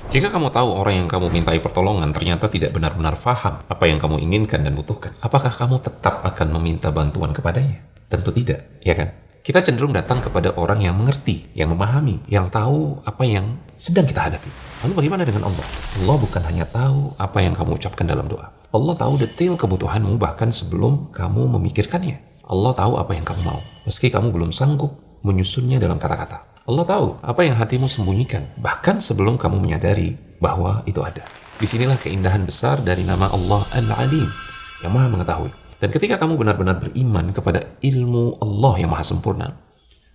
Jika kamu tahu orang yang kamu mintai pertolongan ternyata tidak benar-benar faham apa yang kamu inginkan dan butuhkan, apakah kamu tetap akan meminta bantuan kepadanya? Tentu tidak, ya kan? Kita cenderung datang kepada orang yang mengerti, yang memahami, yang tahu apa yang sedang kita hadapi. Lalu bagaimana dengan Allah? Allah bukan hanya tahu apa yang kamu ucapkan dalam doa. Allah tahu detail kebutuhanmu bahkan sebelum kamu memikirkannya. Allah tahu apa yang kamu mau, meski kamu belum sanggup menyusunnya dalam kata-kata. Allah tahu apa yang hatimu sembunyikan, bahkan sebelum kamu menyadari bahwa itu ada. Disinilah keindahan besar dari nama Allah Al-Alim, yang maha mengetahui. Dan ketika kamu benar-benar beriman kepada ilmu Allah yang maha sempurna,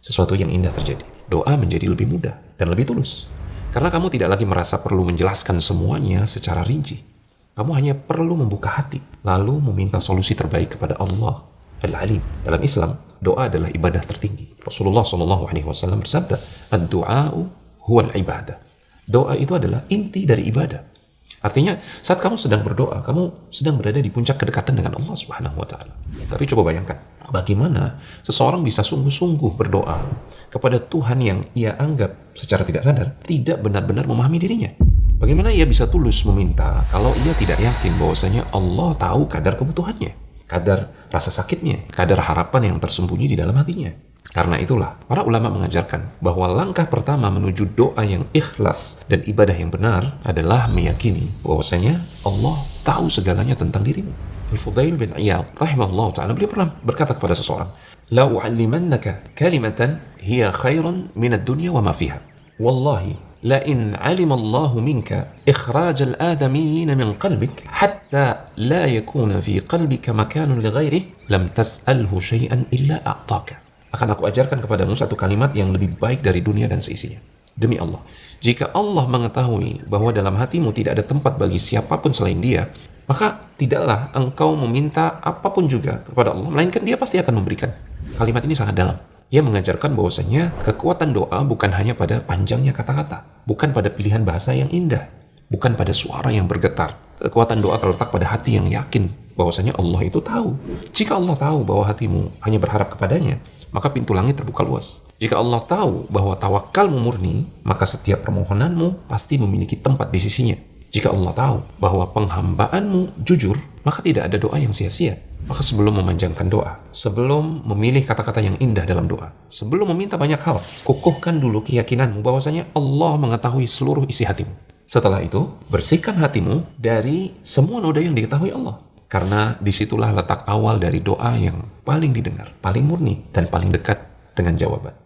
sesuatu yang indah terjadi. Doa menjadi lebih mudah dan lebih tulus. Karena kamu tidak lagi merasa perlu menjelaskan semuanya secara rinci. Kamu hanya perlu membuka hati, lalu meminta solusi terbaik kepada Allah Al-Alim. Dalam Islam, doa adalah ibadah tertinggi. Rasulullah SAW bersabda, "Ad-du'a'u huwal ibadah." Doa itu adalah inti dari ibadah. Artinya, saat kamu sedang berdoa, kamu sedang berada di puncak kedekatan dengan Allah Subhanahu wa Ta'ala. Tapi coba bayangkan, bagaimana seseorang bisa sungguh-sungguh berdoa kepada Tuhan yang ia anggap secara tidak sadar tidak benar-benar memahami dirinya. Bagaimana ia bisa tulus meminta kalau ia tidak yakin bahwasanya Allah tahu kadar kebutuhannya, kadar rasa sakitnya, kadar harapan yang tersembunyi di dalam hatinya. Karena itulah, para ulama mengajarkan bahwa langkah pertama menuju doa yang ikhlas dan ibadah yang benar adalah meyakini bahwasanya Allah tahu segalanya tentang dirimu. Al-Fudail bin Iyad rahimahullah ta'ala, beliau pernah berkata kepada seseorang, "La u'allimannaka kalimatan hiya khairun min ad-dunya wa ma fiha. Wallahi لئن علم الله منك إخراج الآدميين من قلبك حتى لا يكون في قلبك مكان لغيره لم تسأله شيئا إلا أعطاك." Akan aku ajarkan kepadamu satu kalimat yang lebih baik dari dunia dan seisinya. Demi Allah, jika Allah mengetahui bahwa dalam hatimu tidak ada tempat bagi siapapun selain Dia, maka tidaklah engkau meminta apapun juga kepada Allah, melainkan Dia pasti akan memberikan. Kalimat ini sangat dalam. Ia mengajarkan bahwasanya kekuatan doa bukan hanya pada panjangnya kata-kata, bukan pada pilihan bahasa yang indah, bukan pada suara yang bergetar. Kekuatan doa terletak pada hati yang yakin bahwasanya Allah itu tahu. Jika Allah tahu bahwa hatimu hanya berharap kepadanya, maka pintu langit terbuka luas. Jika Allah tahu bahwa tawakalmu murni, maka setiap permohonanmu pasti memiliki tempat di sisinya. Jika Allah tahu bahwa penghambaanmu jujur, maka tidak ada doa yang sia-sia. Maka sebelum memanjangkan doa, sebelum memilih kata-kata yang indah dalam doa, sebelum meminta banyak hal, kukuhkan dulu keyakinanmu bahwasanya Allah mengetahui seluruh isi hatimu. Setelah itu, bersihkan hatimu dari semua noda yang diketahui Allah. Karena disitulah letak awal dari doa yang paling didengar, paling murni, dan paling dekat dengan jawaban.